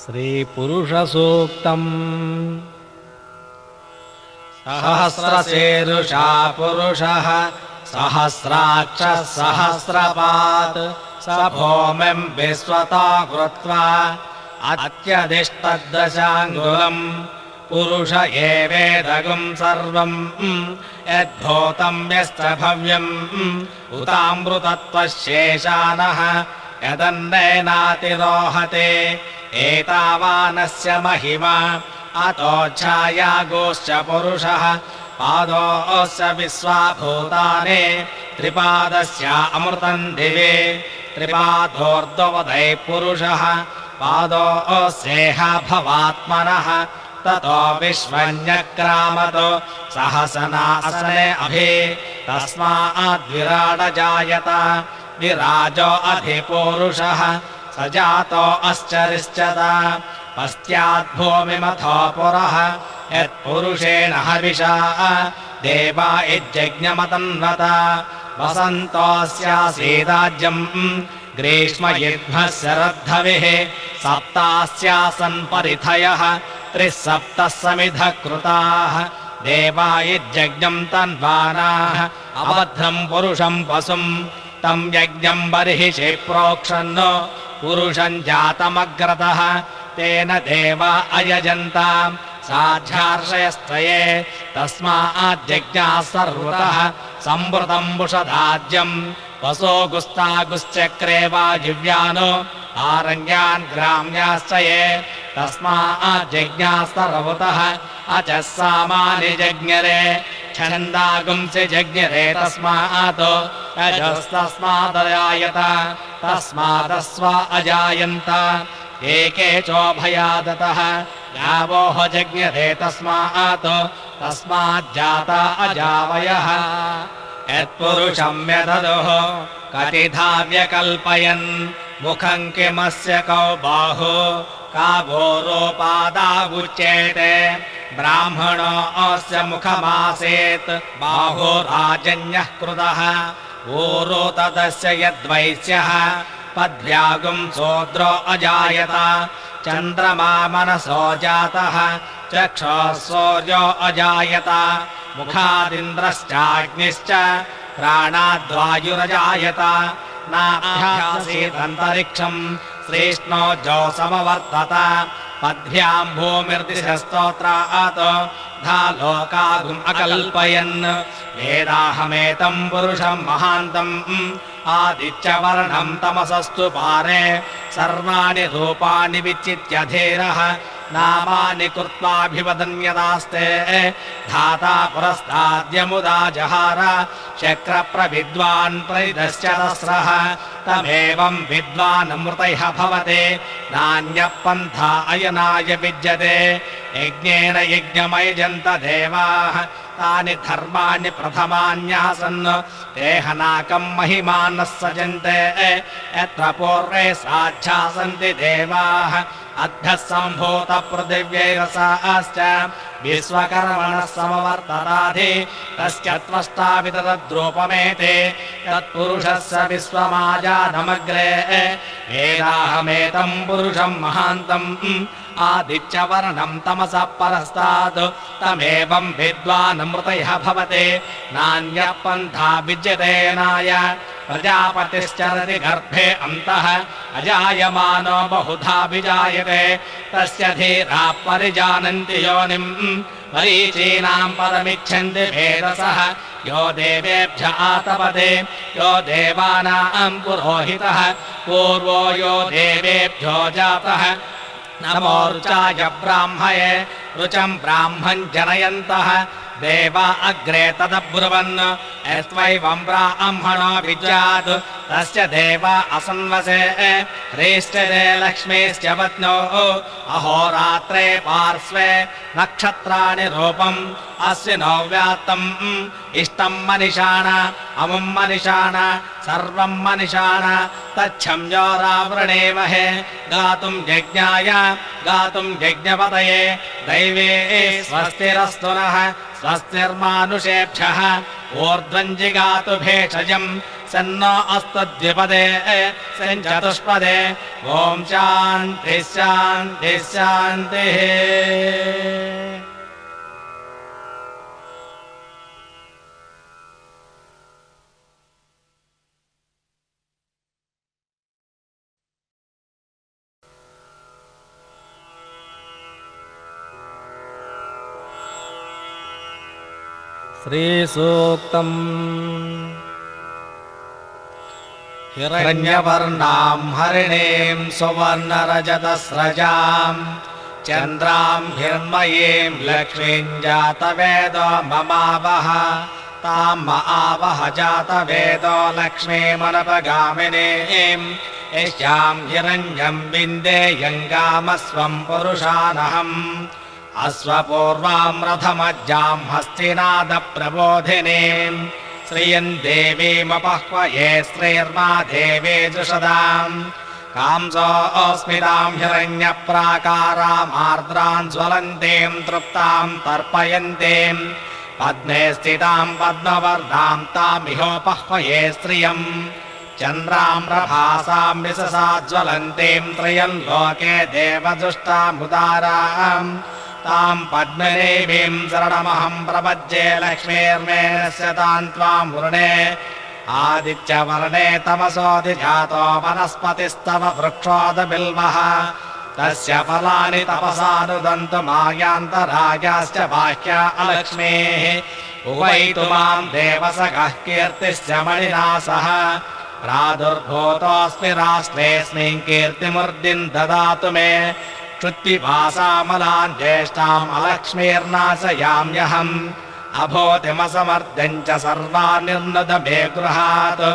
श्रीपुरुषसूक्तम् सहस्रशीर्षा पुरुषः सहस्राक्षः सहस्रपात् स भूमिम् विश्वतो कृत्वा अत्यधिष्ठद्दशाङ्गुलम् पुरुष एवेदगुम् सर्वम् यद्भूतम् यश्च भव्यम् उतामृतत्वशेषानः यदन्नेनातिरोहते एतावानस्य महिमा अतोच्छायागोश्च पुरुषः पादोऽस्य विश्वाभूतानि त्रिपादस्य अमृतम् दिवे त्रिपादोर्ध्ववदैः पुरुषः पादोऽस्येह भवात्मनः ततो विश्वन्यक्रामतो सहसनासने अभि तस्माद्विराडजायत विराजो अधिपूरुषः स जातो अश्चरिष्यत पश्चाद्भूमिमथो पुरः यत्पुरुषेण हविषा देवा यज्ञमतन्वत वसन्तोऽस्यासीदाज्यम् ग्रीष्मयुग्मः शरद्धविः सप्तास्यासन् परिथयः त्रिसप्तः समिधः कृताः देवा यज्ञम् तन्वानाः अबद्धम् पुरुषम् पशुम् तम् यज्ञम् बर्हिषि प्रोक्षन् पुरुषम् जातमग्रतः तेन देवा अयजन्ताम् साध्यार्षयस्त्रये तस्माज्जज्ञाः सर्वतः संवृतम् बुषदाज्यम् वसो गुस्तागुश्चक्रे वाजिव्यानो आरण्यान् ग्राम्याश्च ये तस्माज्जज्ञाः सर्वतः अचः सामानि जज्ञरे छन्दागुंसि जज्ञरे तस्मात् अजस्तस्मादजायत तस्मादस्व अजायन्त एके चोभयादतः यावोह जज्ञरे तस्माज्जाता अजावयः यत्पुरुषम् यददुः कतिधा व्यकल्पयन् मुखम् किमस्य कौ बाहु का भोरोपादावुच्येते ब्राह्मणो अस्य मुखमासेत् बाहुराजन्यः कृतः ऊरो तदस्य यद्वैश्यः पद्भ्यागुम् शूद्रो अजायत चन्द्रमा मनसो जातः चक्षुः सूर्यो अजायत मुखादिन्द्रश्चाग्निश्च प्राणाद्वायुरजायत नाभ्यासीदन्तरिक्षम् श्रेष्णो जोसमवर्तत पद्भ्याम् भूमिर्दिशस्तोत्रात् धालोकागुम् अकल्पयन् वेदाहमेतम् पुरुषम् महान्तम् आदित्यवर्णम् तमसस्तु पारे सर्वाणि रूपाणि विचित्यधीरः नामानि कृत्वाभिवदन्यदास्ते धाता पुरस्ताद्यमुदा जहार शक्रप्रविद्वान् प्रविदश्च तस्रः तमेवम् विद्वानमृतैः भवते नान्यः पन्था अयनाय विद्यते यज्ञेन यज्ञमयजन्त देवाः तानि धर्माणि प्रथमान्यासन् देहनाकम् महिमानः सजन्ते यत्र पूर्वे साध्या सन्ति देवाः अभ्यः सम्भूत पृथिव्यैरसाश्च विश्वकर्मणः समवर्तताधि तस्य त्वष्टावितद्रूपमेते तत्पुरुषस्य विश्वमाजानमग्रे वेदाहमेतम् पुरुषम् महान्तम् आदित्यवर्णम् तमसः परस्तात् तमेवम् विद्वानमृतैः भवते नान्यः पन्था विद्यतेनाय प्रजापतिश्चरति गर्भे अन्तः अजायमानो बहुधा विजायते तस्य धीराः परिजानन्ति योनिम् मरीचीनाम् पदमिच्छन्ति भेदसः यो देवेभ्य आतपते यो देवानाम् पुरोहितः पूर्वो यो देवेभ्यो जातः नमो रुचाय ब्राह्मये रुचम् ब्राह्मम् जनयन्तः देवा अग्रे तदब्रुवन् यस्त्वैवम् ब्राह्मणो विद्यात् तस्य देवा असन्वसे ह्रीष्टते लक्ष्मीश्च पत्नो अहोरात्रे पार्श्वे नक्षत्राणि रूपम् अस्विनो व्यात्तम् इष्टम् मनिषाण अमुम् मनिषाण सर्वम् मनिषाण तच्छं योरावृणेमहे गातुम् यज्ञाय गातुम् यज्ञपतये दैवे स्वस्तिरस्तु नः स्वस्तिर्मानुषेभ्यः ऊर्ध्वम् जिगातु भेषजम् सन्नो अस्तु द्विपदे सञ्चतुष्पदे ॐ शान्तिः शान्तिः शान्तिः। श्रीसूक्तम् हिरण्यवर्णां हरिणीं सुवर्णरजतस्रजां चन्द्रां हिरण्मयीं लक्ष्मीं जातवेदो ममावह तां आवह जातवेदो लक्ष्मीमनपगामिनीं यस्यां हिरण्यं विन्देयङ्गामस्वं पुरुषानहम् अश्वपूर्वां रथमज्जां हस्तिनादप्रबोधिनीं श्रियं देवीमपह्वये श्रीर्मा देवी जुषदां कांसोऽस्मितां हिरण्यप्राकारामार्द्रां ज्वलन्तीं तृप्तां तर्पयन्तीं पद्मे स्थितां पद्मवर्धां तामिहोपह्वये श्रियं चन्द्रां प्रभासां विशसा ज्वलन्तीं त्रयं लोके देवदुष्टामुदाराम् तां पद्मदेवीं शरणमहं प्रपद्ये लक्ष्मीर्मेणस्य तां त्वां वृणे आदित्यवर्णे तमसोऽधिजातो वनस्पतिस्तव वृक्षोदबिल्वः तस्य फलानि तपसानुदन्तु मायान्तरायाश्च बाह्या अलक्ष्मीः उवैतु मां देवसखः कीर्तिश्च मणिना सह प्रादुर्भूतोऽस्मि राष्ट्रेऽस्मिन् कीर्तिमूर्तिं ददातु मे क्षुत्पिपासामलां ज्येष्ठाम् अलक्ष्मीर्नाशयाम्यहम् अभूतिमसमर्द्यं च सर्वानिर्नुद मे गृहात्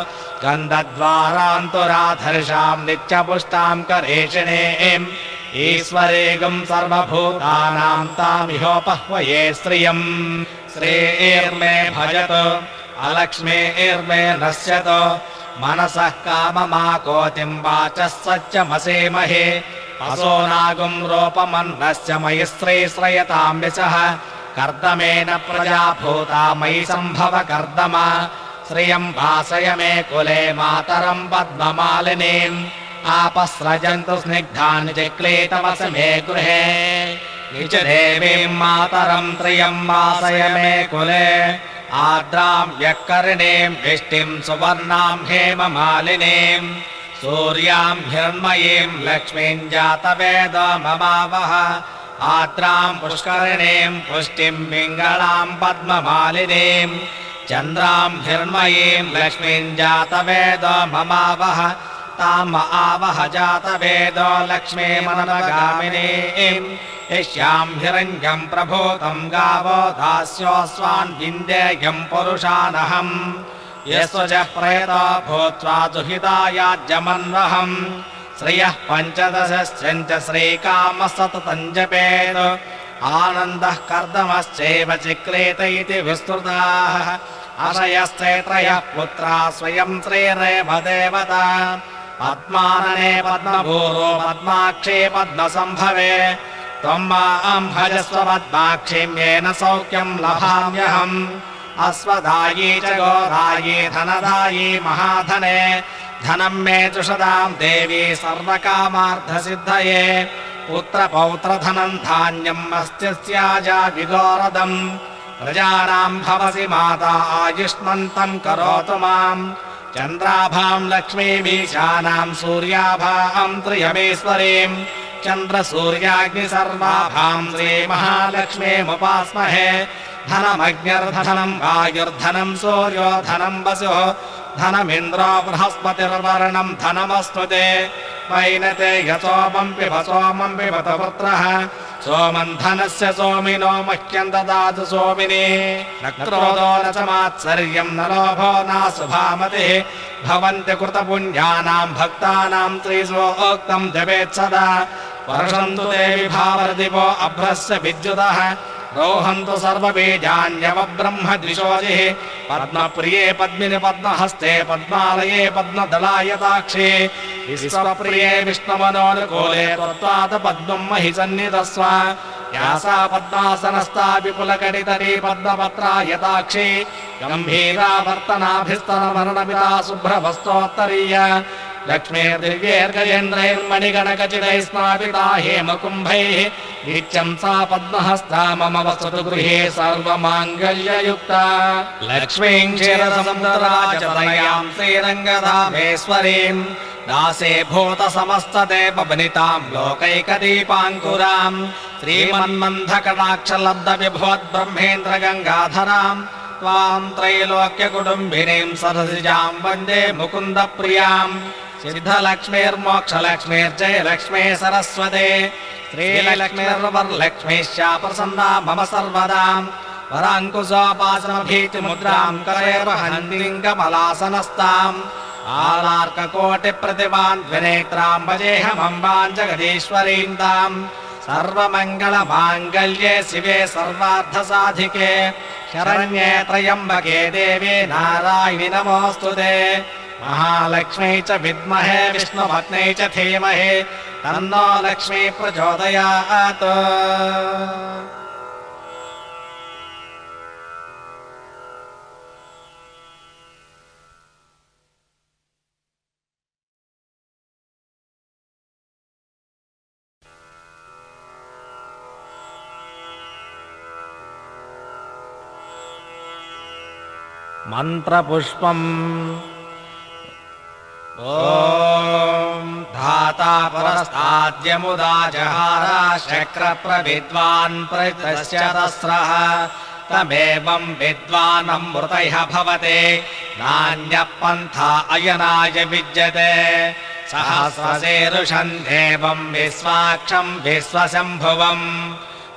गन्धद्वारान्तुराधर्षां नित्यपुष्टां करेषिणीम् ईश्वरीगं सर्वभूतानां तामिहोपह्वये श्रियम् श्रीर्मे भजतु अलक्ष्मीर्मे नश्यतु मनसः काममाकोतिं वाचः सत्यमसेमहे असो नागुं रूपमन्नस्य मयि श्रीश्रयतां यशः कर्दमेन प्रजा भूता मयि सम्भव कर्दम श्रियं भासय मे कुले मातरं पद्ममालिनीम् आपस्रजन्तु स्निग्धानि चिक्लीतमस मे गृहे निजदेवीं मातरं त्रियं वासय मे कुले आर्द्रां यःकर्णीं विष्टिं सुवर्णां हेममालिनीम् सूर्यां हिरण्मयीं लक्ष्मीं जातवेदो ममावह आर्द्रां पुष्करिणीं पुष्टिं पिङ्गळां पद्ममालिनीं चन्द्रां हिरण्मयीं लक्ष्मीं जातवेदो ममावह ताम् आवह जातवेदो लक्ष्मीमनपगामिनीं यस्यां हिरण्यं प्रभूतं गावो दास्योऽस्वान् विन्देयं पुरुषानहम् यस्वजः प्रेतो भूत्वा दुहितायाज्यमन्वहम् श्रियः पञ्चदशश्च श्रीकामः सततं जपेत् आनन्दः कर्दमश्चैव चिक्रीत इति विस्तृताः अशयश्चे त्रयः पुत्रा स्वयं श्रीरेव देवता पद्मानने पद्मभूरो पद्माक्षे पद्मसम्भवे त्वं मां भजस्व पद्माक्षीं येन सौख्यं लभाम्यहम् अश्वदायी च गोदायी धनदायी महाधने धनं मे जुषदां देवी सर्वकामार्थसिद्धये पुत्रपौत्रधनं धान्यं मस्त्यस्याजा विगोरदम् प्रजानां भवसि माता आयुष्मन्तं करोतु मां चन्द्राभां लक्ष्मीमीशानां सूर्याभां त्रियमेश्वरीं चन्द्रसूर्याग्निसर्वाभां श्रीमहालक्ष्मीमुपास्महे धनमग्निर्धनं वायुर्धनं सूर्यो धनं वसुः धनमिन्द्रो बृहस्पतिर्वर्णं धनमस्तु ते वैनते यसोमं पिब सोमं पिबत पुत्रः सोमं धनस्य सोमिनो मह्यं ददातु सोमिनी न क्रोधो न च मात्सर्यं न लोभो नाशुभामतिः भवन्ति कृतपुण्यानां भक्तानां त्रिसोक्तं जपेत् सदा वर्षन्तु देवि भावरदिवो अभ्रस्य विद्युतः रोहन्तु सर्वबीजान्यवब्रह्म द्विषोजिः पद्मप्रिये पद्मिनि पद्महस्ते पद्मालये पद्मदलायताक्षे विश्वप्रिये विष्णुमनोनुकूले त्वत्पाद पद्मं महि सन्निधस्व यासा पद्मासनस्ता विपुलकटितटी पद्मपत्रा यताक्षी गम्भीरावर्तनाभिस्तनमरणपिता शुभ्रवस्तोत्तरीय लक्ष्मीर्दिव्यैर्गजेन्द्रैर्मणिगणकचितैः स्नापिता हेमकुम्भैः नित्यं सा पद्महस्ता मम वसतु गृहे सर्वमाङ्गल्ययुक्ता लक्ष्मीं क्षीरसमुद्रराजतनयां श्रीरङ्गधामेश्वरीं दासे भूतसमस्तदेववनितां लोकैकदीपाङ्कुरां श्रीमन्मन्थकटाक्षलब्धविभवद्ब्रह्मेन्द्रगङ्गाधरां त्वां त्रैलोक्यकुटुम्बिनीं सरसिजां वन्दे मुकुन्दप्रियां सिद्धलक्ष्मीर्मोक्षलक्ष्मीर्जयलक्ष्मी सरस्वते श्रीलक्ष्मीर्वरलक्ष्मीश्चा प्रसन्ना मम सर्वदां वराङ्कुशोपासनभीतिमुद्रां करैर्वहन्तीं कमलासनस्ताम् आलार्ककोटिप्रतिभान्विनेत्रां भजेऽहमम्बां जगदीश्वरीं तां सर्वमङ्गलमाङ्गल्ये शिवे सर्वार्थसाधिके शरण्ये त्र्यम्बके देवे नारायणि नमोऽस्तुते महालक्ष्मी च विद्महे विष्णुपत्न्यै च धीमहि तन्नो लक्ष्मी प्रचोदयात् मन्त्रपुष्पम् ॐ धाता परस्ताद्यमुदा जहारा शक्रप्रविद्वान् प्रतस्य तस्रः तमेवं विद्वानमृतयः भवते नान्यः पन्था अयनाय विद्यते सहस्रशीर्षं देवं विश्वाक्षं विश्वशम्भुवम्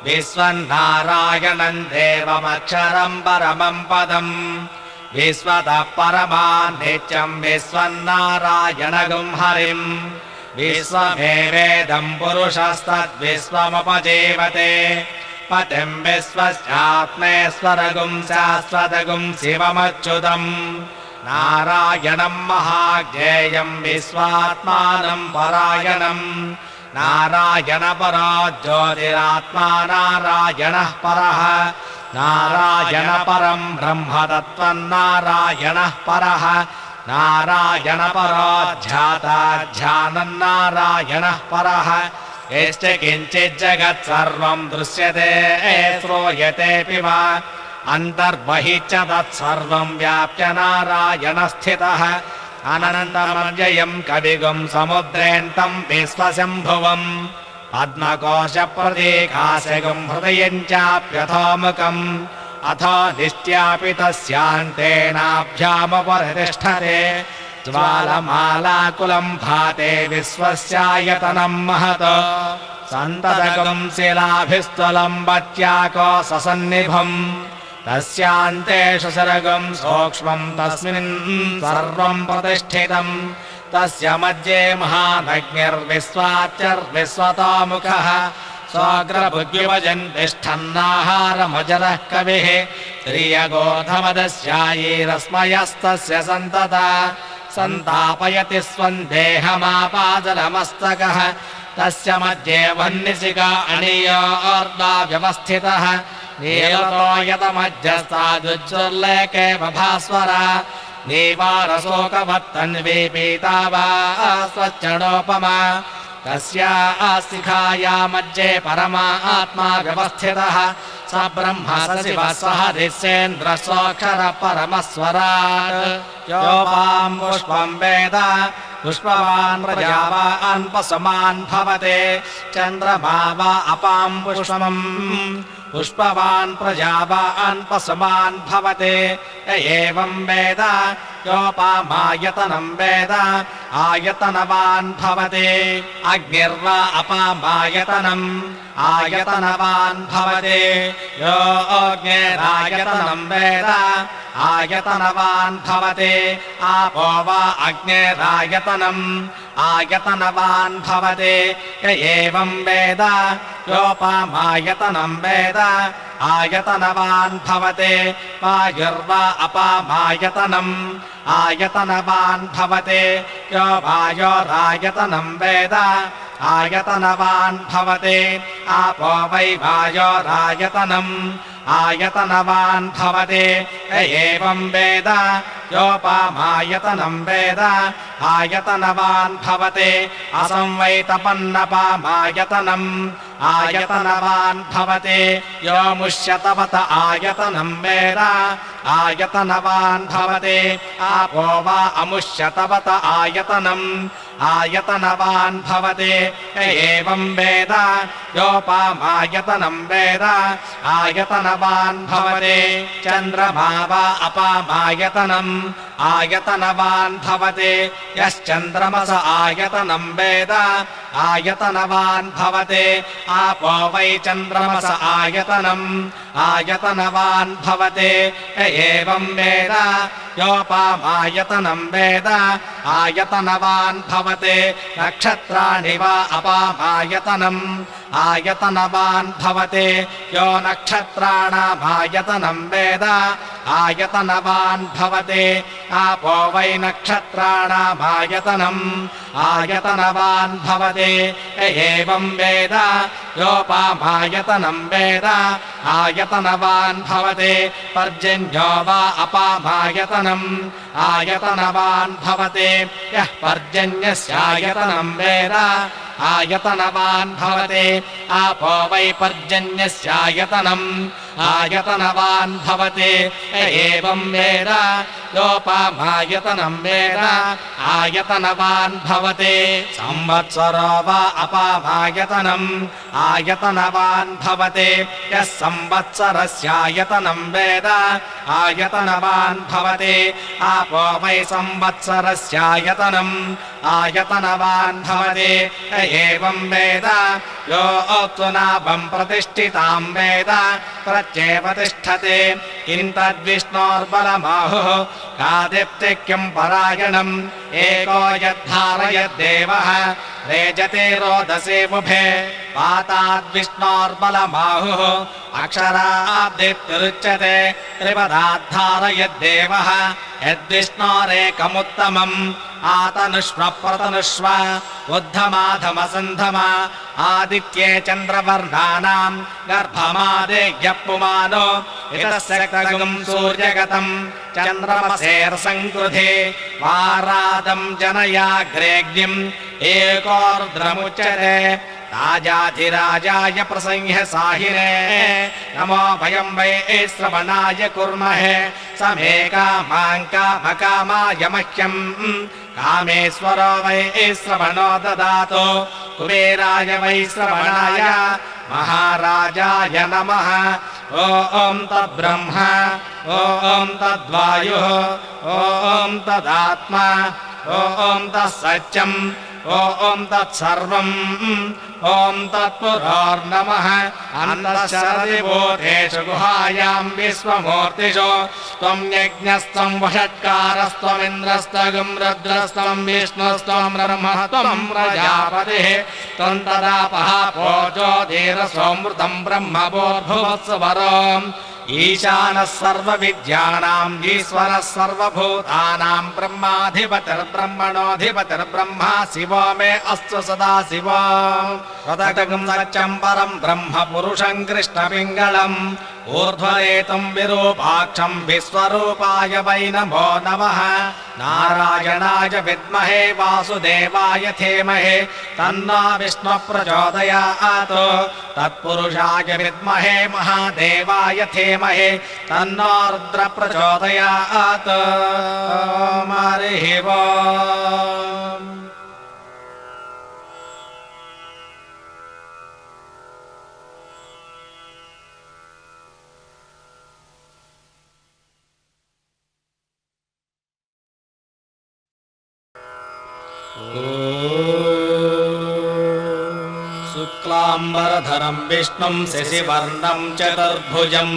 विश्वन्नारायणं देवमक्षरं परमं पदम् विश्वतः परमान् नित्यं विश्वन्नारायणगुं हरिम् विश्वमेवेदं पुरुषस्तद्विश्वमुपजीवते पतिं विश्वस्यात्मेश्वरगुं शाश्वतगुं शिवमच्युतम् नारायणं महाज्ञेयं विश्वात्मानं परायणम् नारायणपरो ज्योतिरात्मा नारायणः परः नारायणपरं ब्रह्म तत्त्वन्नारायणः परः नारायणपरो ध्याताध्यानं नारायणः परः यश्च किञ्चिज्जगत्सर्वं दृश्यते श्रूयतेऽपि वा अन्तर्बहिश्च तत्सर्वं व्याप्य नारायणस्थितः अनन्तमव्ययं कविगुं समुद्रेऽन्तं विश्वशम्भुवम् पद्मकोशप्रतीकाशगुं हृदयं चाप्यथोमुखम् अथो निष्ट्यापि तस्यान्तेनाभ्यामुपरितिष्ठते ज्वालमालाकुलं भाते विश्वस्यायतनं महत् सन्ततगुं शिलाभिस्थलं वत्याको ससन्निभम् तस्यान्तेषु सरगं सूक्ष्मं तस्मिन् सर्वं प्रतिष्ठितम् तस्य मध्ये महानग्निर्विश्वाच्यर्विश्वतोमुखः स्वाग्रभुग्युवजन् तिष्ठन्नाहारमजरः कविः श्रियगोधमदस्यायैरस्मयस्तस्य सन्तता सन्तापयति स्वन्देहमापादलमस्तकः तस्य मध्ये वह्निशिखा अणीयोर्धा व्यवस्थितः नीलतोयतमध्यस्तादुज्ज्वल्लेके बभास्वरा नीवारशोकवत्तन्वी पीतावा स्वच्छणोपमा तस्याः शिखाया मध्ये परमात्मा व्यवस्थितः स ब्रह्म स शिवः स हरिश्चेन्द्रः सोऽक्षरः परमस्वराट् योपां पुष्पं वेद पुष्पवान् प्रजावान् पशुमान् भवते चन्द्रमा वा अपां पुष्पम् पुष्पवान् प्रजावान् पशुमान् भवते एवं वेद योपामायतनं वेद आयतनवान् भवते अग्निर्वा अपामायतनम् आयतनवान् भवते यो अग्निरायतनं वेद आयतनवान् भवते आपो वा अग्निरायतनम् आयतनवान् भवते एवं वेद योपामायतनं वेद आयतनवान् भवते वायुर्वा अपामायतनम् आयतनवान् भवते यो वायोरायतनं वेद आयतनवान् भवते आपो वै वायोरायतनम् आयतनवान् भवते एवं वेद योपामायतनं वेद आयतनवान् भवते असंवैतपन्नपामायतनम् आयतनवान् भवते यो मुष्यतवत आयतनं वेद आयतनवान् भवते आपो वा अमुष्यतवत आयतनम् आयतनवान् भवते एवं वेद योपामायतनं वेद आयतनवान् भवते चन्द्रमा वा अपामायतनम् आयतनवान् भवते यश्चन्द्रमस आयतनं वेद आयतनवान् भवते आपो वै चन्द्रमस आयतनम् आयतनवान् भवते एवं वेद योपामायतनं वेद आयतनवान् भवते नक्षत्राणि वा अपामायतनम् आयतनवान् भवते यो नक्षत्राणामायतनं वेद आयतनवान् भवते आपो वै नक्षत्राणामायतनम् आयतनवान् भवते एवं वेद योपामायतनं वेद आयतनवान् भवते पर्जन्यो वा अपामायतनम् आयतनवान् भवते यः पर्जन्यस्यायतनं वेद आयतनवान् भवते आपो वै पर्जन्यस्यायतनम् आयतनवान् भवते एवं वेद योपामायतनं वेद आयतनवान् भवते संवत्सरो वा अपामायतनम् आयतनवान् भवते यः संवत्सरस्यायतनं वेद आयतनवान् भवते आपो वै संवत्सरस्यायतनम् आयतनवान् भवते एवं वेद यो त्वनाभं प्रतिष्ठितां वेद प्रत्येव तिष्ठते किं तद्विष्णोर्बलमाहुः कादिप्तिक्यं परायणम् एको यद्धारयद्देवः रेजते रोदसे मुभे पाताद्विष्णोर्बलमाहुः अक्षराब्धिरुच्यते त्रिपदाद्धारयद्देवः यद्विष्णोरेकमुत्तमम् आतनुष्व प्रतनुष्व उद्धमाधमसन्धम आदित्ये चन्द्रवर्णानां गर्भमादेयः पुमानो इतस्य खगं सूर्यगतं चन्द्रमसेर्सङ्कृधे वारादं जनयाग्रेग्निम् एकोर्द्रमुच्यते राजाधिराजाय प्रसंह्य साहिने नमो वयं वै श्रवणाय कुर्महे समे कामाय मह्यम् कामेश्वरो वै श्रवणो ददातु कुबेराय वै श्रवणाय महाराजाय नमः ॐ तद्ब्रह्म ॐ तद्वायुः ॐ तदात्मा ॐ तत्सत्यम् ॐ तत्सर्वम् ॐ तत्पुरोर्नमः अन्तःशरदिभूतेषु गुहायां विश्वमूर्तिषु त्वं यज्ञस्त्वं वषट्कारस्त्वमिन्द्रस्त्वं रुद्रस्त्वं विष्णुस्त्वं ब्रह्मः त्वं प्रजापतिः त्वं तदापः भोजो धीरसोऽमृतं ब्रह्मभूर्भुवत्सुवरोम् ईशानः सर्वविद्यानाम् ईश्वरः सर्वभूतानां ब्रह्माधिपतिर्ब्रह्मणोऽधिपतिर्ब्रह्मा शिवो मे अस्तु सदा शिवो तदगं सत्यं परं ब्रह्म पुरुषं कृष्णपिङ्गलम् ऊर्ध्वरेतं विरूपाक्षं विश्वरूपाय वै नमो नमः नारायणाय विद्महे वासुदेवाय धीमहि तन्नो विष्णुः प्रचोदयात् तत्पुरुषाय विद्महे महादेवाय धीमहि तन्नो रुद्रः प्रचोदयात् हरिः ओम् शुक्लाम्बरधरं विष्णुं शशिवर्णं चतुर्भुजं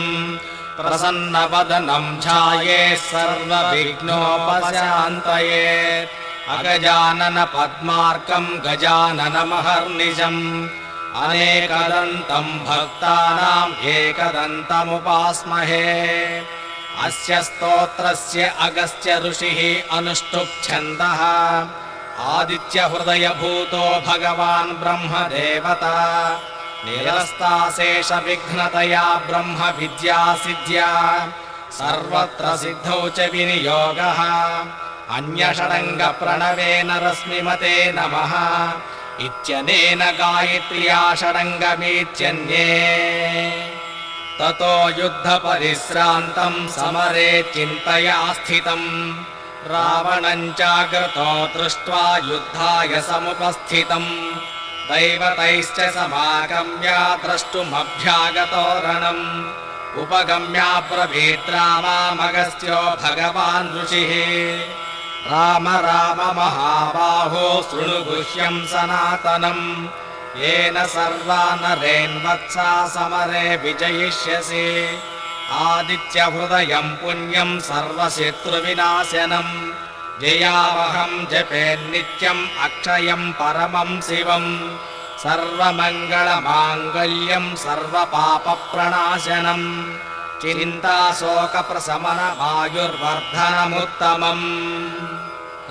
प्रसन्नवदनं ध्यायेत् सर्वविघ्नोपशान्तये अगजानन पद्मार्कं गजाननमहर्निशम् अनेकदन्तं भक्तानाम् एकदन्तमुपास्महे अस्य स्तोत्रस्य अगस्त्य ऋषिः अनुष्टुप् छन्दः आदित्यहृदयभूतो भगवान् ब्रह्मदेवता निरस्ताशेषविघ्नतया ब्रह्मविद्यासिद्ध्या सर्वत्र सिद्धौ च विनियोगः अन्यषडङ्गप्रणवेन रश्मिमते नमः इत्यनेन गायत्र्या षडङ्गमेत्यन्ये ततो युद्धपरिश्रान्तं समरे चिन्तया स्थितम् रावणं चाग्रतो दृष्ट्वा युद्धाय समुपस्थितम् दैवतैश्च समागम्य द्रष्टुमभ्यागतो रणम् उपगम्याब्रवीत् रामामगस्त्यो भगवान् ऋषिः राम राम महाबाहो शृणु गुह्यं सनातनम् येन सर्वा नरेन्वत्सा समरे विजयिष्यसि आदित्यहृदयं पुण्यं सर्वशत्रुविनाशनम् जयावहं जपेन्नित्यम् अक्षयं परमं शिवम् सर्वमङ्गलमाङ्गल्यं सर्वपापप्रणाशनम् चिन्ताशोकप्रशमनमायुर्वर्धनमुत्तमम्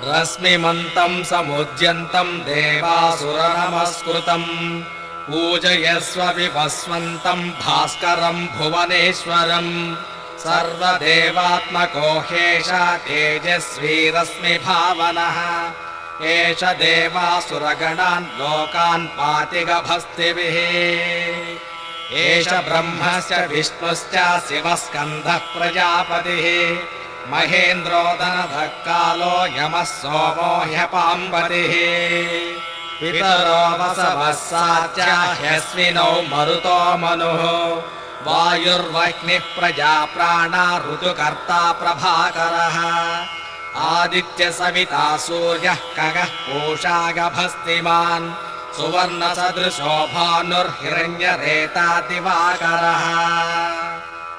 रश्मिमन्तं समुद्यन्तं देवासुरनमस्कृतम् पूजयस्व विभस्वन्तं भास्करं भुवनेश्वरम् सर्वदेवात्मको ह्येष तेजस्वी रश्मिभावनः एष देवासुरगणान् लोकान् पाति गभस्तिभिः एष ब्रह्मश्च विष्णुश्च शिवस्कन्दः प्रजापतिः महेन्द्रोदनधः कालो यमः सोमो ह्यपाम्बतिः पितरो वसवः साच्च ह्यश्विनौ मरुतो मनुः वायुर्वह्निः प्रजा प्राणा ऋतुकर्ता प्रभाकरः आदित्यसविता सूर्यः खगः पूषा गभस्तिमान् सुवर्णसदृशो भानुर्हिरण्यरेता दिवाकरः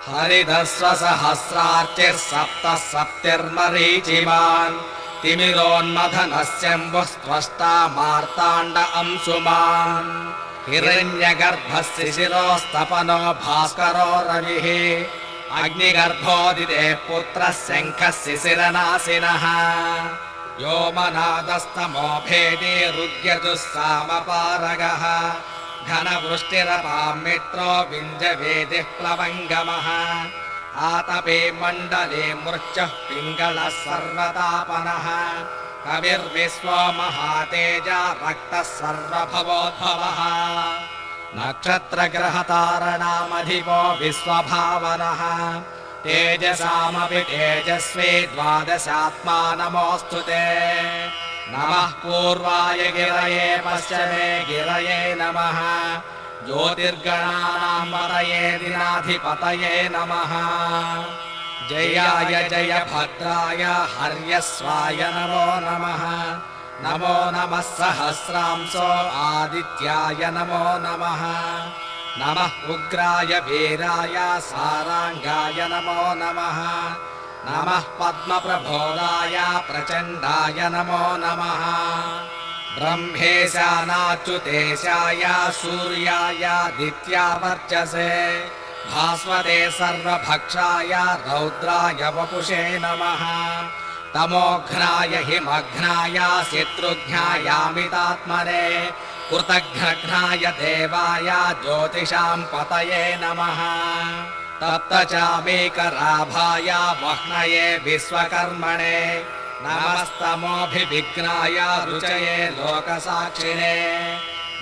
हरिदस्वसहस्रार्चिः सप्तः सप्तिर्मरीचिमान् तिमिरोन्मथनः शम्भुः स्त्वष्टा मार्ताण्ड अंशुमान् हिरण्यगर्भः शिशिरोस्तपनो भास्करो रविः अग्निगर्भोदिते पुत्रः शङ्खः शिशिरनाशिनः व्योमनादस्तमो भेदे रुद्यजुस्सामपारगः घनवृष्टिरपां मित्रो विञ्जवेदिः प्लवङ्गमः आतपे मण्डले मृत्युः पिङ्गलः सर्वतापनः कविर्विश्वो महातेजा रक्तः सर्वभवोद्भवः नक्षत्रग्रहतारणामधिपो विश्वभावनः तेजसामपि तेजस्वी द्वादशात्मा नमोऽस्तु ते नमः पूर्वाय गिरये पश्चिमे गिरये नमः ज्योतिर्गणानां पतये दिनाधिपतये नमः जयाय जय भद्राय हर्यस्वाय नमो नमः नमो नमः सहस्रांशो आदित्याय नमो नमः नमः उग्राय वीराय साराङ्गाय नमो नमः नमः पद्मप्रभोदाय प्रचण्डाय नमो नमः ब्रह्मेशानाच्युतेशाय सूर्यायादित्यावर्चसे भास्वते सर्वभक्षाय रौद्राय वपुषे नमः तमोघ्नाय हिमघ्नाय शत्रुघ्नायामितात्मने कृतघ्नघ्नाय देवाय ज्योतिषां पतये नमः तप्तचामीकराभाय वह्नये विश्वकर्मणे नमस्तमोऽभिविघ्नाय रुचये लोकसाक्षिणे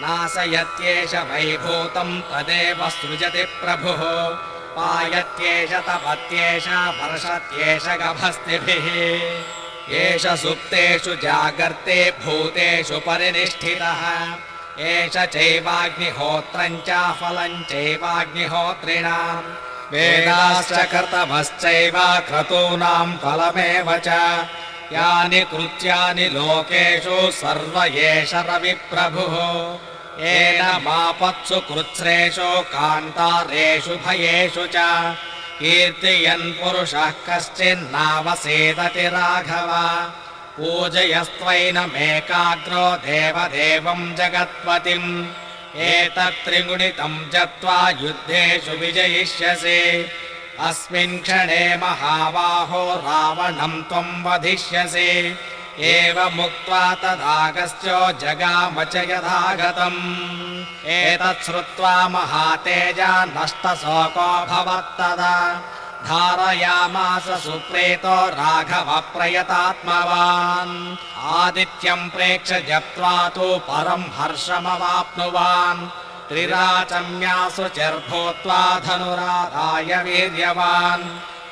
नाशयत्येष वैभूतं तदेव सृजति प्रभुः पायत्येष तपत्येष वर्षत्येष गभस्तिभिः एष सुप्तेषु जागर्ते भूतेषु परिनिष्ठितः एष चैवाग्निहोत्रं च फलं चैवाग्निहोत्रिणाम् वेदाश्च कर्तमश्चैव क्रतूनां फलमेव च यानि कृत्यानि लोकेषु सर्व एष रविप्रभुः येन मापत्सु कृत्स्रेषु कान्तारेषु भयेषु च कीर्तयन् पुरुषः कश्चिन्नावसेदति राघव पूजयस्त्वैनमेकाग्रो देवदेवं जगत्पतिम् एतत्त्रिगुणितं जत्वा युद्धेषु विजयिष्यसि अस्मिन् क्षणे महाबाहो रावणं त्वं वधिष्यसि एवमुक्त्वा तदागस्त्यो जगाम च यथागतम् एतत् श्रुत्वा महातेजा नष्टशोकोऽभवत्तदा धारयामास सुप्रीतो राघवप्रयतात्मवान् आदित्यम् प्रेक्ष्य जप्त्वा तु परम् हर्षमवाप्नुवान् त्रिराचम्यासु चिर्भूत्वा धनुरादाय वीर्यवान्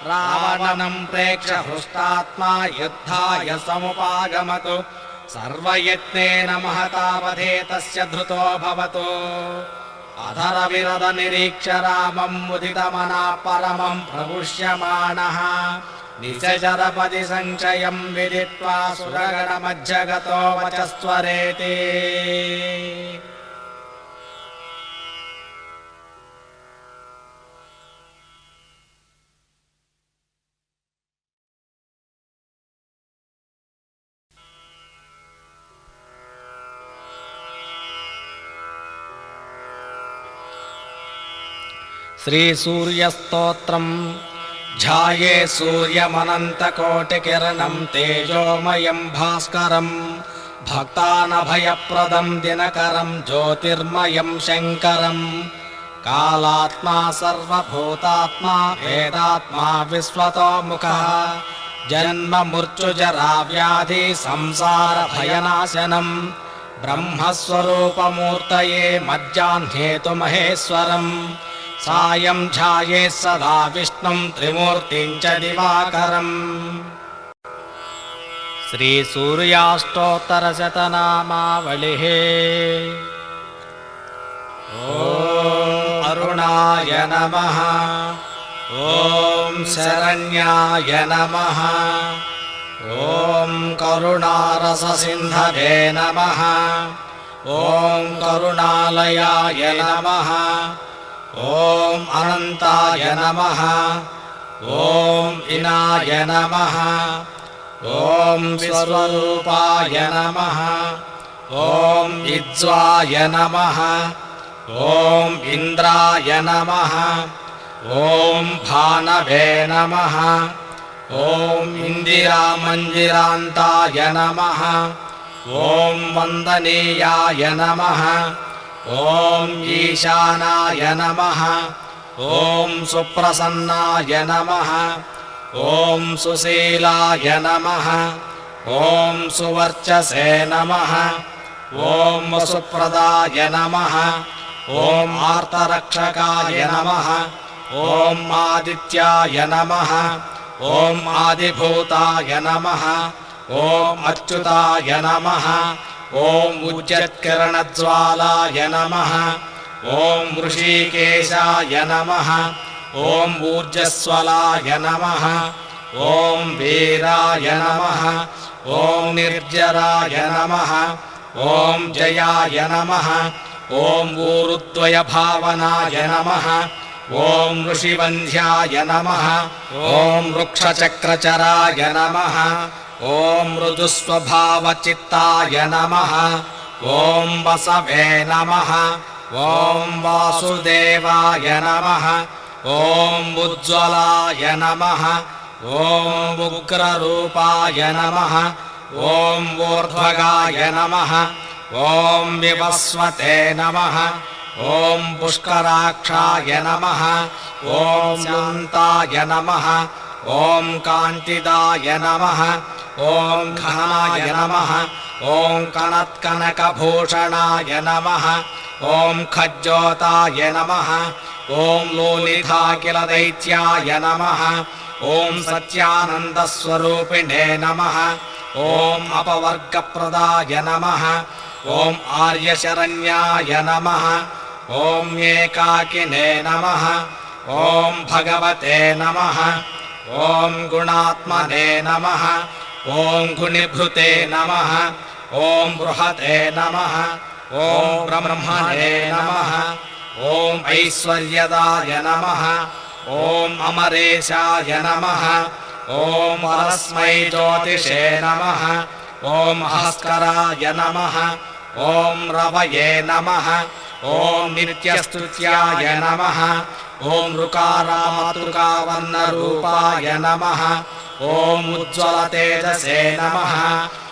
रावणम् प्रेक्ष्य हृष्टात्मा युद्धाय समुपागमतु सर्वयत्नेन महतावधे तस्य धृतो भवतु अधरविरद निरीक्ष्य रामम् मुदितमना परमम् प्रपुष्यमाणः निजरपदि सञ्चयम् विदित्वा सुरगणमज्जगतो वचस्त्वरेति श्रीसूर्यस्तोत्रम् ध्याये सूर्यमनन्तकोटिकिरणम् तेजोमयम् भास्करम् भक्तानभयप्रदम् दिनकरम् ज्योतिर्मयम् शङ्करम् कालात्मा सर्वभूतात्मा वेदात्मा विश्वतोमुखः जन्ममृत्युजरा व्याधि संसारभयनाशनम् ब्रह्मस्वरूपमूर्तये मज्जाह्नेतु महेश्वरम् सायं ध्याये सदा विष्णुं त्रिमूर्तिं च दिवाकरम् श्रीसूर्याष्टोत्तरशतनामावलिः ॐ अरुणाय नमः ॐ शरण्याय नमः ॐ करुणारससिन्धवे नमः ॐ करुणालयाय नमः ॐ अनन्ताय नमः ॐ इनाय नमः ॐ विश्वरूपाय नमः ॐ इज्वाय नमः ॐ इन्द्राय नमः ॐ भानवे नमः ॐ इन्दिरामञ्जिरान्ताय नमः ॐ वन्दनीयाय नमः ॐ ईशानाय नमः ॐ सुप्रसन्नाय नमः ॐ सुशीलाय नमः ॐ सुवर्चसे नमः ॐ वसुप्रदाय नमः ॐ आर्तरक्षकाय नमः ॐ आदित्याय नमः ॐ आदिभूताय नमः ॐ अच्युताय नमः ॐ उज्जत्किरणज्वालाय नमः ॐ ऋषिकेशाय नमः ॐ ऊर्जस्वलाय नमः ॐ वीराय नमः ॐ निर्जराय नमः ॐ जयाय नमः ॐ ऊरुद्वयभावनाय नमः ॐ ऋषिवन्ध्याय नमः ॐ वृक्षचक्रचराय नमः ॐ मृदुस्वभावचित्ताय नमः ॐ वसवे नमः ॐ वासुदेवाय नमः ॐ उज्ज्वलाय नमः ॐ उग्ररूपाय नमः ॐ ऊर्ध्वगाय नमः ॐ विवस्वते नमः ॐ पुष्कराक्षाय नमः ॐ शान्ताय नमः ॐ कान्तिदाय नमः ॐ घनाय नमः ॐ कनत्कनकभूषणाय नमः ॐ खज्जोताय नमः ॐ लोलिताखिलदैत्याय नमः ॐ सत्यानन्दस्वरूपिणे नमः ॐ अपवर्गप्रदाय नमः ॐ आर्यशरण्याय नमः ॐ एकाकिने नमः ॐ भगवते नमः ॐ गुणात्मने नमः ॐ गुणिभृते नमः ॐ बृहते नमः ॐ ब्रह्मणे नमः ॐ ऐश्वर्यदाय नमः ॐ अमरेशाय नमः ॐ परस्मै ज्योतिषे नमः ॐ भास्कराय नमः ॐ रवये नमः ॐ नित्यस्तुत्याय नमः ॐ ऋकारामातृकावर्णरूपाय नमः ॐ उज्ज्वलतेजसे नमः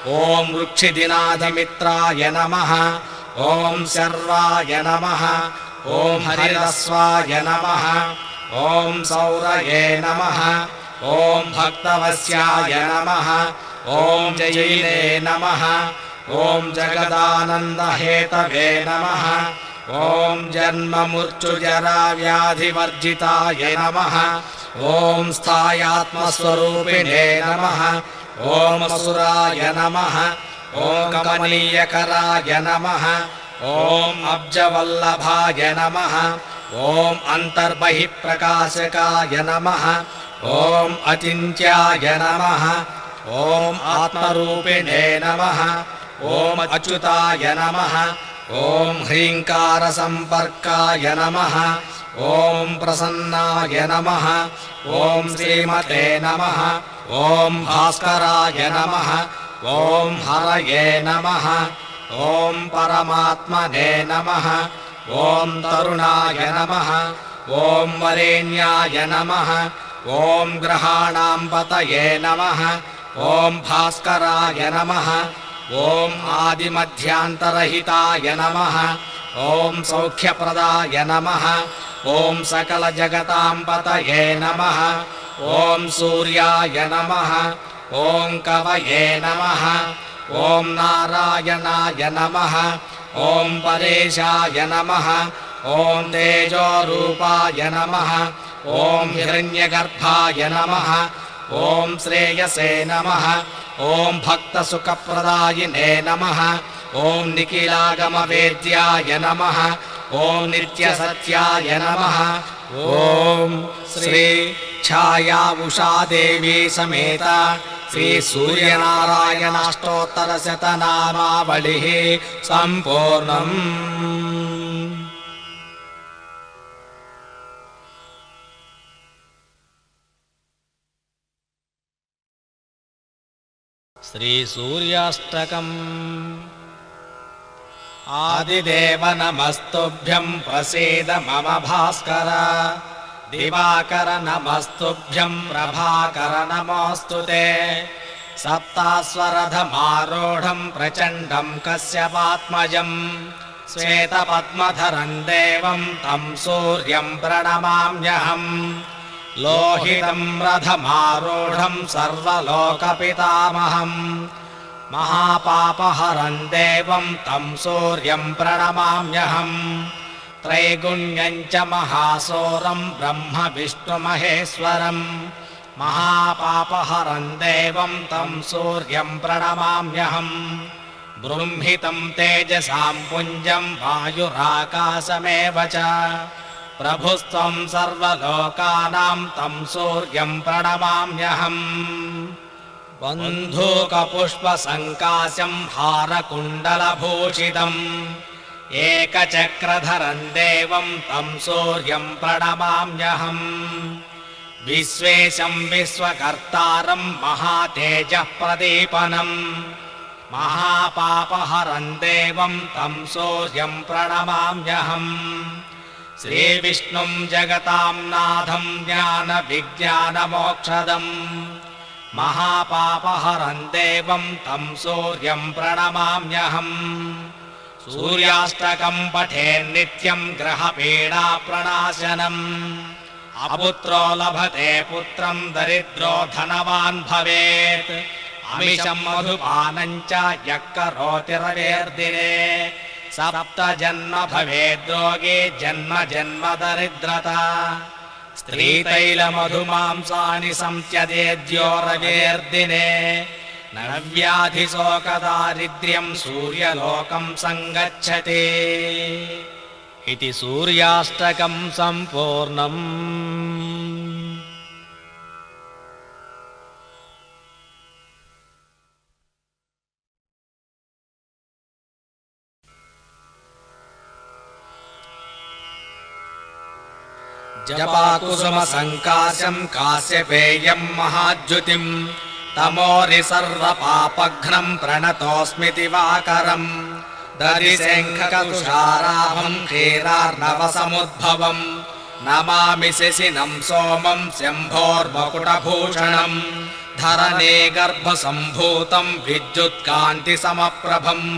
ॐ वृक्षिदिनादिमित्राय नमः ॐ शर्वाय नमः ॐ हरिरस्वाय नमः ॐ सौरये नमः ॐ भक्तवस्याय नमः ॐ जयिने नमः ॐ जगदानन्दहेतवे नमः ॐ जन्ममृत्युजराव्याधिवर्जिताय नमः ॐ स्थायात्मस्वरूपिणे नमः ॐ असुराय नमः ॐ कमनीयकराय नमः ॐ अब्जवल्लभाय नमः ॐ अन्तर्बहिःप्रकाशकाय नमः ॐ अचिन्त्याय नमः ॐ आत्मरूपिणे नमः ॐ अच्युताय नमः ॐ ह्रीङ्कारसम्पर्काय नमः ॐ प्रसन्नाय नमः ॐ श्रीमते नमः ॐ भास्कराय नमः ॐ हरये नमः ॐ परमात्मने नमः ॐ तरुणाय नमः ॐ वरेण्याय नमः ॐ ग्रहाणां पतये नमः ॐ भास्कराय नमः ॐ आदिमध्यान्तरहिताय नमः ॐ सौख्यप्रदाय नमः ॐ सकलजगतां पतये नमः ॐ सूर्याय नमः ॐ कवये नमः ॐ नारायणाय नमः ॐ परेशाय नमः ॐ तेजोरूपाय नमः ॐ हिरण्यगर्भाय नमः ॐ श्रेयसे नमः ॐ भक्तसुखप्रदायिने नमः ॐ निखिलागमवेद्याय नमः ॐ नित्यसत्याय नमः ॐ श्री छाया उषादेवी समेता श्री सूर्यनारायणाष्टोत्तरशतनामावलिः सम्पूर्णम्। श्री सूर्याष्टकम्। आदिदेव नमस्तुभ्यं प्रसीद मम भास्कर दिवाकर नमस्तुभ्यं प्रभाकर नमोऽस्तु ते सप्तास्वरथमारूढं प्रचण्डं कश्यपात्मजं श्वेतपद्मधरं देवं तं सूर्यं प्रणमाम्यहम् लोहितं रथमारूढं सर्वलोकपितामहम् महापापहरं देवं तं सूर्यं प्रणमाम्यहम् त्रैगुण्यं च महासौरं ब्रह्म विष्णुमहेश्वरं महापापहरं देवं तं सूर्यं प्रणमाम्यहम् बृंहितं तेजसां पुञ्जं वायुराकाशमेव च प्रभुस्त्वं सर्वलोकानां तं सूर्यं प्रणमाम्यहम् बन्धूकपुष्पसङ्काशं हारकुण्डलभूषितम् एकचक्रधरं देवं तं सूर्यं प्रणमाम्यहम् विश्वेशं विश्वकर्तारं महातेजः प्रदीपनं महापापहरं देवं तं सूर्यं प्रणमाम्यहम् श्रीविष्णुं जगतां नाथं ज्ञानविज्ञानमोक्षदम् महापापहरं देवं तं सूर्यं प्रणमाम्यहम् सूर्याष्टकं पठेन्नित्यं ग्रहपीडाप्रणाशनम् अपुत्रो लभते पुत्रं दरिद्रो धनवान् भवेत् अमिषं मधुपानं च यः करोति रवेर्दिने सप्तजन्म भवेद्रोगे जन्म जन्म दरिद्रता स्त्रीतैलमधुमांसानि संत्यजेद्यो रवेर्दिने नव्याधिशोकदारिद्र्यं सूर्यलोकं संगच्छति इति सूर्याष्टकं सम्पूर्णम्। जपाकुसुमसङ्काशं काश्यपेयं महाद्युतिं तमोरि सर्वपापघ्नं प्रणतोऽस्मि दिवाकरम् दधिशङ्खकतुषाराभं क्षीरार्णवसमुद्भवम् नमामि शिशिनं सोमं शम्भोर्मकुटभूषणम् धरणे गर्भसम्भूतं विद्युत्कान्तिसमप्रभम्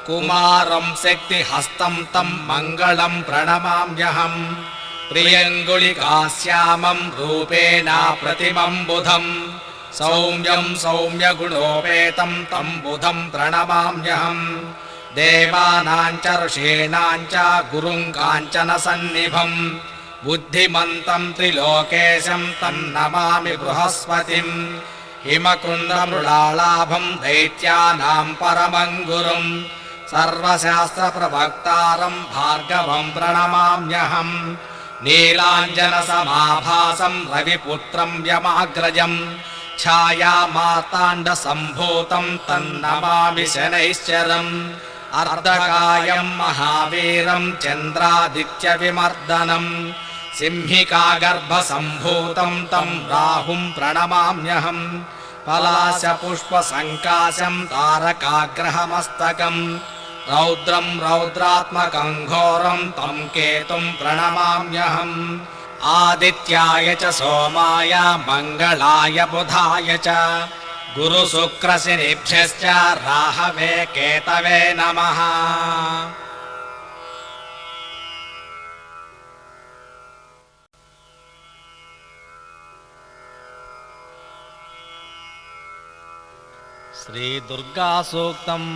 कुमारं शक्तिहस्तं तं मङ्गलं प्रणमाम्यहम् प्रियङ्गुलिकाश्यामं रूपेण प्रतिमं बुधं सौम्यं सौम्यगुणोपेतं तं बुधं प्रणमाम्यहम् देवानां च ऋषीणां च गुरुं काञ्चनसन्निभं बुद्धिमन्तं त्रिलोकेशं तन्नमामि बृहस्पतिम् हिमकुन्दमृडालाभं दैत्यानां परमं गुरुं सर्वशास्त्रप्रवक्तारं भार्गवं प्रणमाम्यहम् नीलाञ्जनसमाभासं रविपुत्रं यमाग्रजं छायामार्ताण्डसम्भूतं तन्नमामि शनैश्चरम् अर्धकायं महावीरं चन्द्रादित्यविमर्दनम् सिंहिकागर्भसम्भूतं तं राहुं प्रणमाम्यहम् पलाशपुष्पसङ्काशं तारकाग्रहमस्तकम् रौद्रं रौद्रात्मकं घोरं तं केतुं प्रणमाम्यहम् आदित्याय च सोमाय मङ्गलाय बुधाय च गुरुशुक्रशनिभ्यश्च राहवे केतवे नमः। श्रीदुर्गासूक्तम्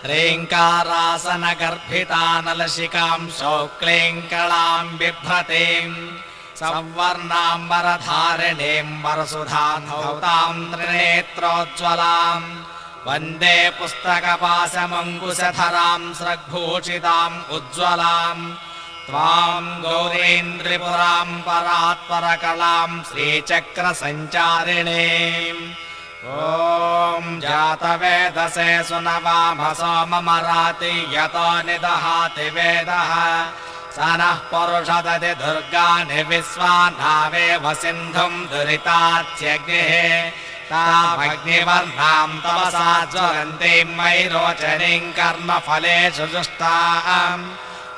ह्रीङ्कारासनगर्भितानलशिकां शौक्लीङ्कलां बिभ्रतीं संवर्णाम्बरधारिणीं वरसुधाधौतां त्रिनेत्रोज्ज्वलां वन्दे पुस्तकपाशमङ्कुशधरां स्रग्भूषिताम् उज्ज्वलां त्वां गौरीन्द्रिपुरां परात्परकलां श्रीचक्रसञ्चारिणीम् ॐ जातवेदसे सुनवामसो ममराति यतो निदहाति वेदः स नः परुषदति दुर्गाणि विश्वानावेव सिन्धुं दुरितात्यग्निः तामग्निवर्णां तमसा ज्वलन्तीं मयि रोचनीं कर्मफलेषु जुष्टाम्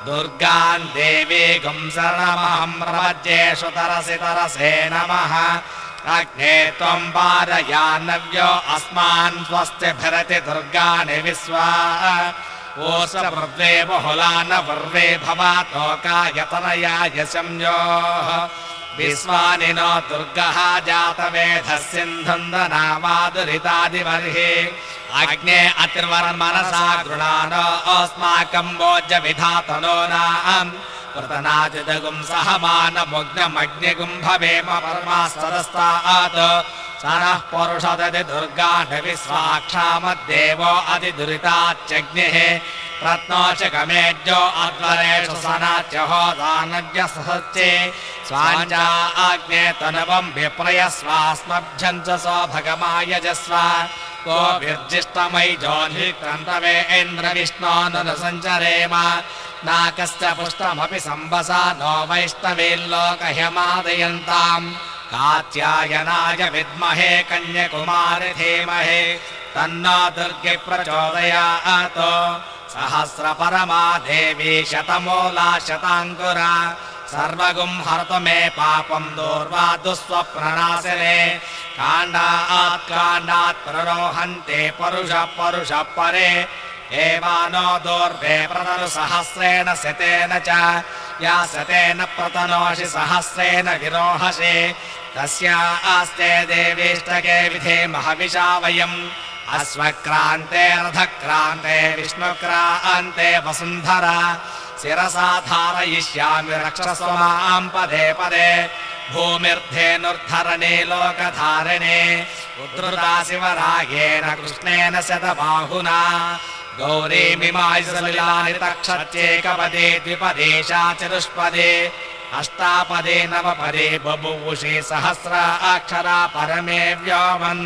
दुर्गां देवीं शरणमहं प्रपद्येषु तरसि तरसे नमः। अग्ने त्वं पारयान्नव्यो अस्मान् स्वस्तिभिरति दुर्गाणि विश्वा ओषपृथ्वे बहुलान पूर्वे भवातोकायतनयाय संयोः विश्वानि नो दुर्गः जातवेधः सिन्धुन्दनावादुरितादिवर्हि अग्ने अतिर्वरमनसा गृणानो अस्माकं भोज्यविधातनो नाम् प्रतनादिदगुं सहमानमुग्नमग्निगुं भवेम परमास्तदस्तात् स नः परुषदति दुर्गाणि विश्वाक्षामद्देवो अधिदुरिताच्यग्निः प्रत्नोचकमेज्यो अध्वरेषु सनाच्यहोदानव्यसहच्चे स्वाञ्जा आग्ने तनुवं विप्रयस्वास्मभ्यं च सौभगमायजस्व को विर्जिष्टमयि जोधिक्रन्तवे इन्द्रविष्णोनुसञ्चरेम नाकस्य पुष्टमपि सम्बसा नो वैष्णवील्लोकह्यमादयन्ताम् कात्यायनाय विद्महे कन्यकुमारि धीमहि तन्नो दुर्गे प्रचोदयात् सहस्रपरमा देवी शतमूला शताङ्कुरा सर्वगुं हर्तु मे पापं दूर्वा दुःस्वप्ननाशिने काण्डात् काण्डात् प्ररोहन्ते परुषः परुषः परे एवानो दूर्वे प्रतनु सहस्रेण शतेन च या शतेन प्रतनोषि सहस्रेण विरोहसि तस्या आस्ते देवीष्टके विधेमः हविषा वयम् अश्वक्रान्ते रथक्रान्ते विष्णुक्रान्ते वसुन्धरा शिरसा धारयिष्यामि रक्षस्वमां पदे पदे भूमिर्धेनुर्धरणे लोकधारिणे उद्धृता शिवरागेण कृष्णेन शतबाहुना गौरीमिमाय सलिलानि तक्षत्येकपदे द्विपदे चतुष्पदे अष्टापदे नवपदे बभूषे सहस्रा अक्षरा परमे व्योमन्।